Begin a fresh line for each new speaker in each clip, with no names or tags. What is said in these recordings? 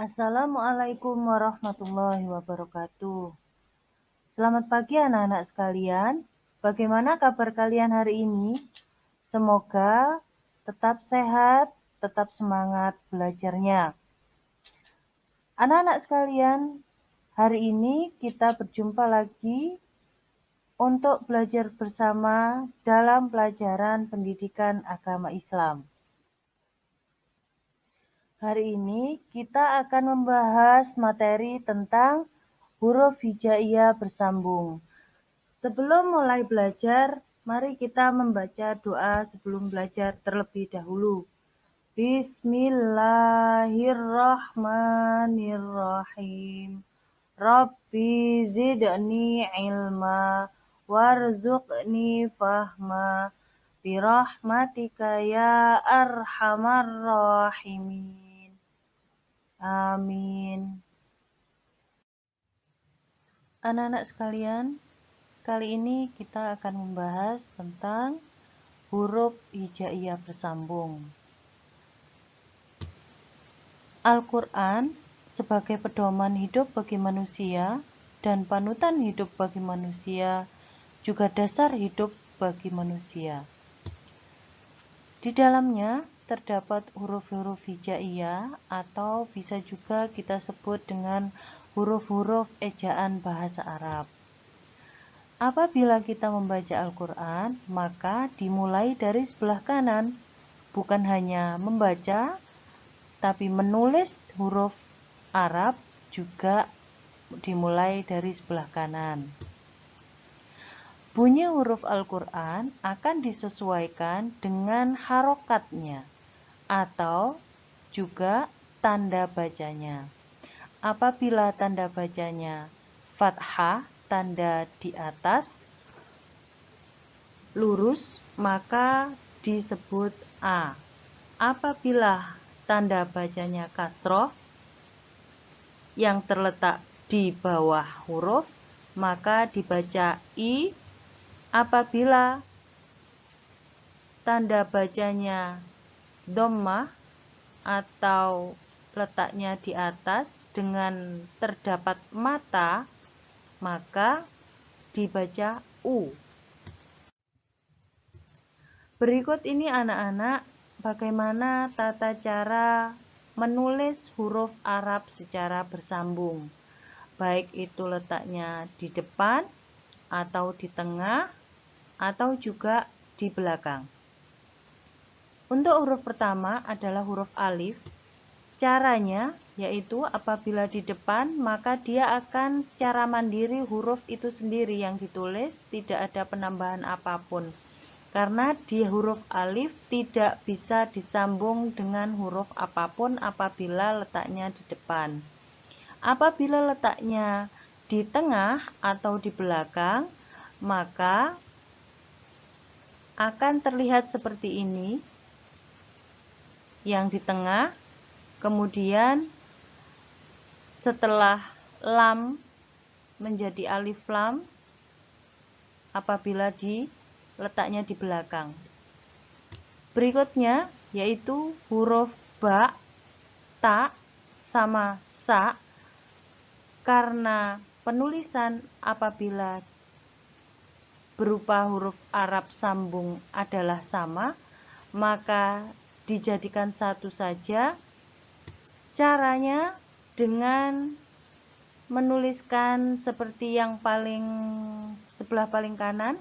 Assalamualaikum warahmatullahi wabarakatuh. Selamat pagi anak-anak sekalian. Bagaimana kabar kalian hari ini? Semoga tetap sehat, tetap semangat belajarnya. Anak-anak sekalian, hari ini kita berjumpa lagi untuk belajar bersama dalam pelajaran pendidikan agama Islam. Hari ini kita akan membahas materi tentang huruf hijaiyah bersambung. Sebelum mulai belajar, mari kita membaca doa sebelum belajar terlebih dahulu. Bismillahirrahmanirrahim. Rabbi zidni ilma warzuqni fahma birahmatika ya arhamar rahimin. Amin. Anak-anak sekalian, kali ini kita akan membahas tentang huruf hijaiyah bersambung. Al-Quran sebagai pedoman hidup bagi manusia dan panutan hidup bagi manusia, juga dasar hidup bagi manusia. Di dalamnya terdapat huruf-huruf hijaiyah atau bisa juga kita sebut dengan huruf-huruf ejaan bahasa Arab. Apabila kita membaca Al-Quran, maka dimulai dari sebelah kanan, bukan hanya membaca, tapi menulis huruf Arab juga dimulai dari sebelah kanan. Bunyi huruf Al-Quran akan disesuaikan dengan harokatnya atau juga tanda bacanya. Apabila tanda bacanya fathah, tanda di atas lurus, maka disebut A. Apabila tanda bacanya kasroh yang terletak di bawah huruf, maka dibaca I. Apabila tanda bacanya dhammah atau letaknya di atas dengan terdapat mata, maka dibaca U. Berikut ini anak-anak bagaimana tata cara menulis huruf Arab secara bersambung. Baik itu letaknya di depan atau di tengah atau juga di belakang. Untuk huruf pertama adalah huruf alif. Caranya yaitu apabila di depan maka dia akan secara mandiri huruf itu sendiri yang ditulis, tidak ada penambahan apapun. Karena di huruf alif tidak bisa disambung dengan huruf apapun apabila letaknya di depan. Apabila letaknya di tengah atau di belakang, maka akan terlihat seperti ini. Yang di tengah, kemudian setelah lam menjadi alif lam apabila letaknya di belakang. Berikutnya yaitu huruf ba, ta, sama sa. Karena penulisan apabila berupa huruf Arab sambung adalah sama, maka dijadikan satu saja. Caranya dengan menuliskan seperti yang sebelah paling kanan,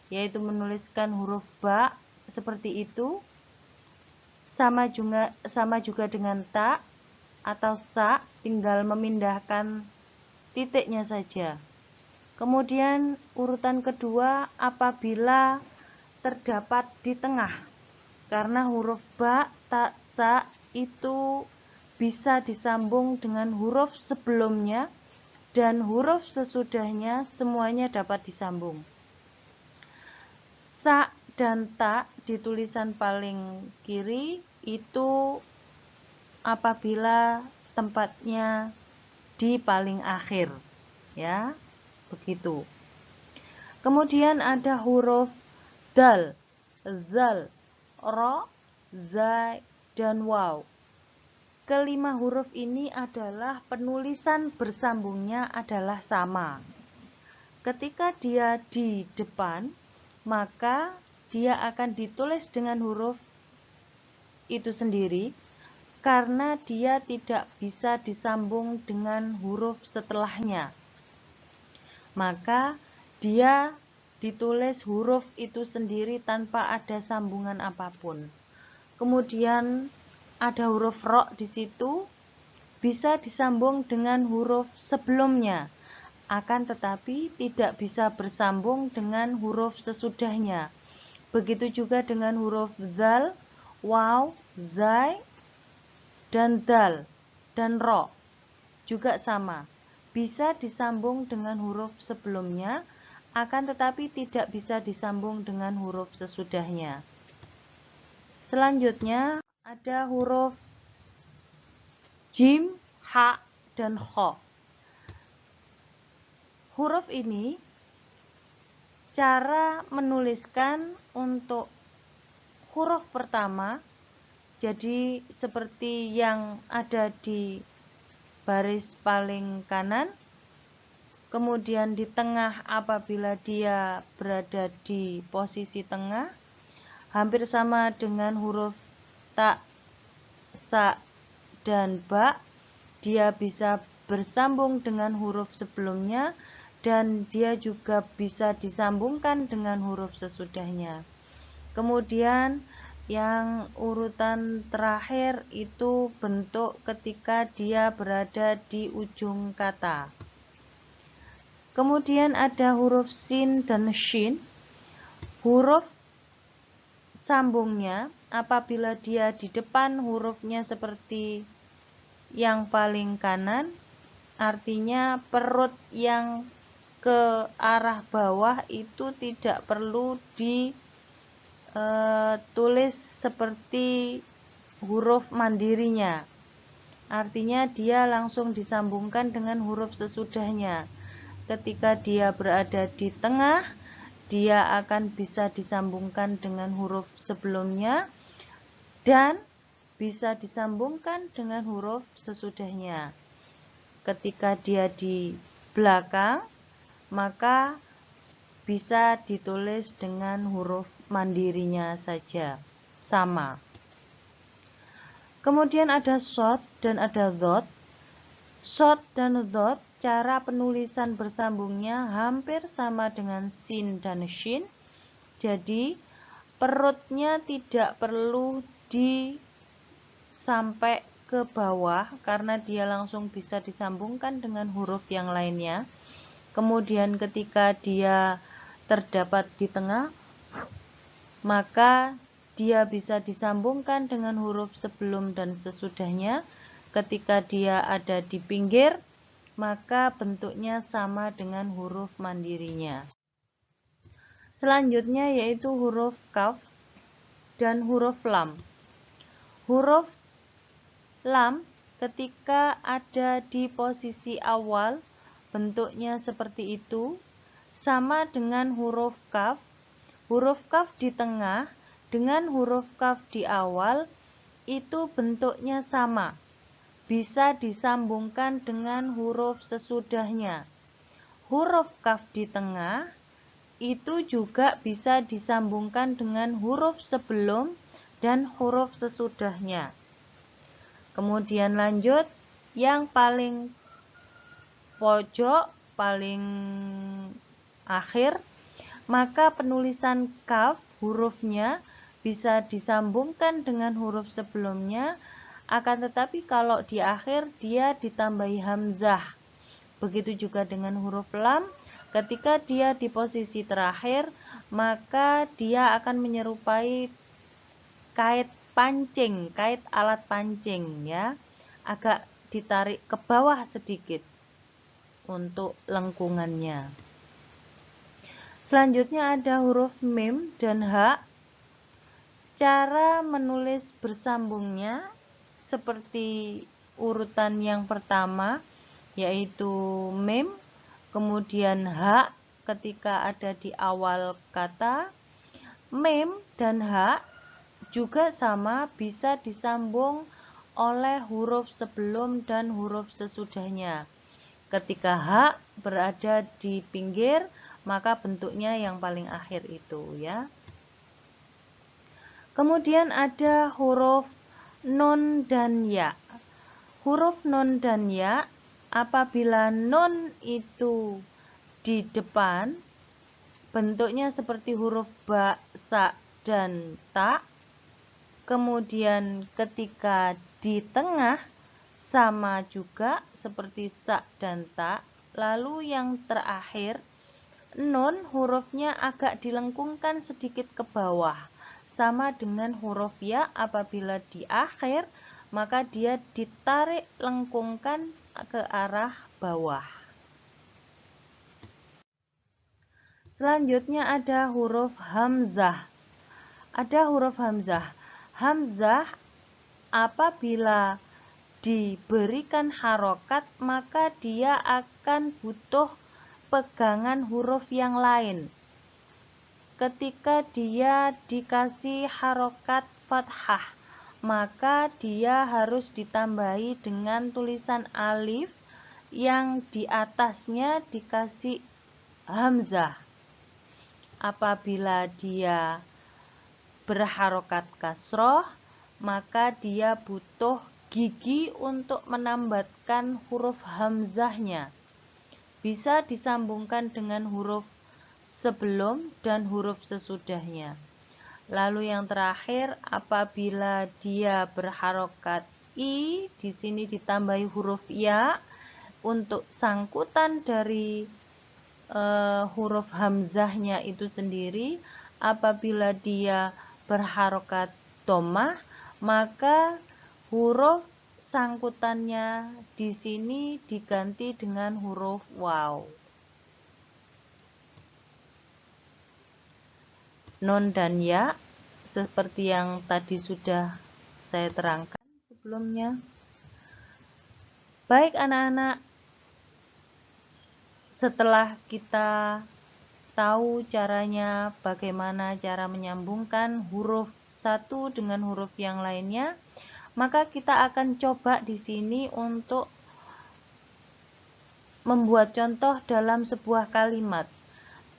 yaitu menuliskan huruf ba seperti itu, sama juga dengan ta atau sa, tinggal memindahkan titiknya saja. Kemudian urutan kedua apabila terdapat di tengah, karena huruf ba, ta, sa itu bisa disambung dengan huruf sebelumnya dan huruf sesudahnya, semuanya dapat disambung. Sa dan ta di tulisan paling kiri itu apabila tempatnya di paling akhir, ya, begitu. Kemudian ada huruf dal, zal, ro, zai, dan waw. kelima huruf ini adalah penulisan bersambungnya adalah sama. Ketika dia di depan, maka dia akan ditulis dengan huruf itu sendiri karena dia tidak bisa disambung dengan huruf setelahnya. Maka dia ditulis huruf itu sendiri tanpa ada sambungan apapun. Kemudian ada huruf ro di situ, bisa disambung dengan huruf sebelumnya, akan tetapi tidak bisa bersambung dengan huruf sesudahnya. Begitu juga dengan huruf zal, waw, zai, dan dal, dan ro. Juga sama, bisa disambung dengan huruf sebelumnya, akan tetapi tidak bisa disambung dengan huruf sesudahnya. Selanjutnya ada huruf jim, ha, dan kho. Huruf ini cara menuliskan untuk huruf pertama, jadi seperti yang ada di baris paling kanan, kemudian di tengah apabila dia berada di posisi tengah, hampir sama dengan huruf ta, sa, dan ba, dia bisa bersambung dengan huruf sebelumnya dan dia juga bisa disambungkan dengan huruf sesudahnya. Kemudian yang urutan terakhir itu bentuk ketika dia berada di ujung kata. Kemudian ada huruf sin dan shin. Huruf sambungnya apabila dia di depan hurufnya seperti yang paling kanan, artinya perut yang ke arah bawah itu tidak perlu ditulis seperti huruf mandirinya. Artinya dia langsung disambungkan dengan huruf sesudahnya. Ketika dia berada di tengah, dia akan bisa disambungkan dengan huruf sebelumnya dan bisa disambungkan dengan huruf sesudahnya. Ketika dia di belakang, maka bisa ditulis dengan huruf mandirinya saja, sama. Kemudian ada shod dan ada dhot. Shod dan dhot, cara penulisan bersambungnya hampir sama dengan sin dan shin. Jadi perutnya tidak perlu sampai ke bawah karena dia langsung bisa disambungkan dengan huruf yang lainnya. Kemudian ketika dia terdapat di tengah, maka dia bisa disambungkan dengan huruf sebelum dan sesudahnya. Ketika dia ada di pinggir, maka bentuknya sama dengan huruf mandirinya. Selanjutnya yaitu huruf kaf dan huruf lam. Huruf lam ketika ada di posisi awal, bentuknya seperti itu, sama dengan huruf kaf. Huruf kaf di tengah dengan huruf kaf di awal itu bentuknya sama, bisa disambungkan dengan huruf sesudahnya. Huruf kaf di tengah itu juga bisa disambungkan dengan huruf sebelum dan huruf sesudahnya. Kemudian lanjut, yang paling pojok, paling akhir, maka penulisan kaf hurufnya bisa disambungkan dengan huruf sebelumnya, akan tetapi kalau di akhir dia ditambahi hamzah. Begitu juga dengan huruf lam, ketika dia di posisi terakhir, maka dia akan menyerupai kait pancing, kait alat pancing ya, agak ditarik ke bawah sedikit untuk lengkungannya. Selanjutnya ada huruf mim dan ha. Cara menulis bersambungnya seperti urutan yang pertama, yaitu mim, kemudian ha ketika ada di awal kata. Mim dan ha juga sama, bisa disambung oleh huruf sebelum dan huruf sesudahnya. Ketika H berada di pinggir, maka bentuknya yang paling akhir itu ya. Kemudian ada huruf nun dan ya. Huruf nun dan ya, apabila nun itu di depan, bentuknya seperti huruf ba, sa, dan ta. Kemudian ketika di tengah, sama juga seperti sa dan ta. Lalu yang terakhir, nun hurufnya agak dilengkungkan sedikit ke bawah. Sama dengan huruf ya, apabila di akhir, maka dia ditarik lengkungkan ke arah bawah. Selanjutnya ada huruf hamzah. Ada huruf hamzah. Hamzah apabila diberikan harokat, maka dia akan butuh pegangan huruf yang lain. Ketika dia dikasih harokat fathah, maka dia harus ditambahi dengan tulisan alif yang di atasnya dikasih hamzah. Apabila dia berharokat kasroh, maka dia butuh gigi untuk menambatkan huruf hamzahnya. Bisa disambungkan dengan huruf sebelum dan huruf sesudahnya. Lalu yang terakhir, apabila dia berharokat i, di sini ditambahi huruf ya untuk sangkutan dari huruf hamzahnya itu sendiri. Apabila dia berharokat dhammah, maka huruf sangkutannya di sini diganti dengan huruf waw. Nun dan ya seperti yang tadi sudah saya terangkan sebelumnya. Baik anak-anak, setelah kita tahu caranya bagaimana cara menyambungkan huruf satu dengan huruf yang lainnya, maka kita akan coba di sini untuk membuat contoh dalam sebuah kalimat.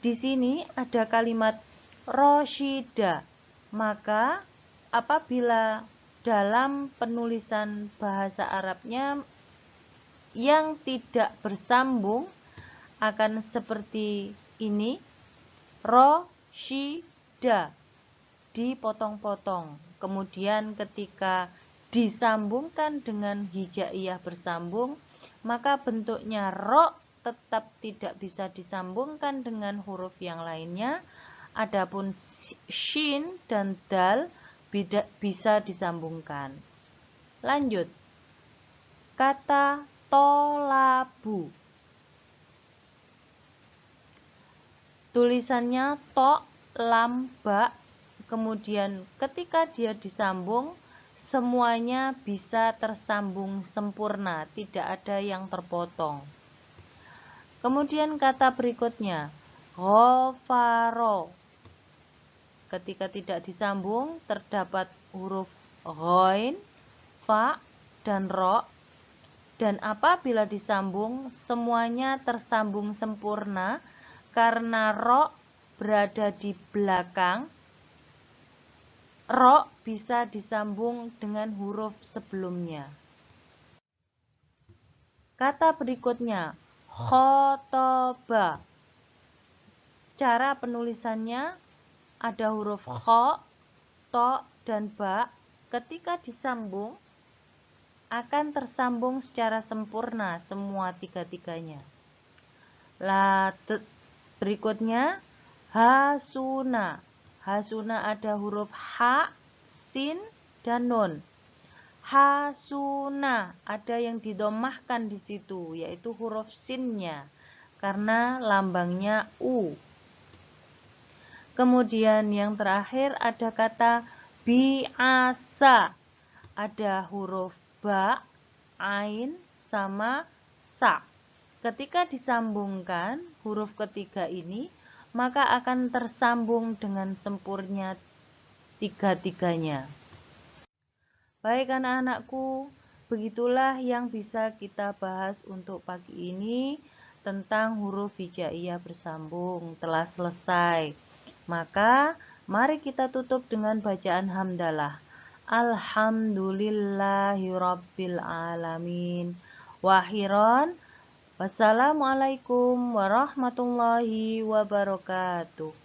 Di sini ada kalimat Roshida. Maka apabila dalam penulisan bahasa Arabnya yang tidak bersambung akan seperti ini, Roshida, dipotong-potong. Kemudian ketika disambungkan dengan hijaiyah bersambung, maka bentuknya ro tetap tidak bisa disambungkan dengan huruf yang lainnya. Adapun shin dan dal bisa disambungkan. Lanjut. Kata tolabu. Tulisannya to, lam, ba. Kemudian ketika dia disambung, semuanya bisa tersambung sempurna, tidak ada yang terpotong. Kemudian kata berikutnya, ghafaro. Ketika tidak disambung, terdapat huruf ghain, fa, dan ro. Dan apabila disambung, semuanya tersambung sempurna karena ro berada di belakang. Ro bisa disambung dengan huruf sebelumnya. Kata berikutnya, khotoba. Cara penulisannya ada huruf kho, to, dan ba. Ketika disambung, akan tersambung secara sempurna semua tiga-tiganya. Berikutnya, hasuna. Hasuna ada huruf ha, sin, dan nun. Hasuna ada yang didomahkan di situ, yaitu huruf sinnya, karena lambangnya u. Kemudian yang terakhir ada kata biasa. Ada huruf ba, ain, sama sa. Ketika disambungkan huruf ketiga ini, maka akan tersambung dengan sempurna tiga-tiganya. Baik anak-anakku, begitulah yang bisa kita bahas untuk pagi ini tentang huruf hijaiyah bersambung. Telah selesai. Maka mari kita tutup dengan bacaan hamdalah. Alhamdulillahirabbil alamin. Wakhiran, wassalamualaikum warahmatullahi wabarakatuh.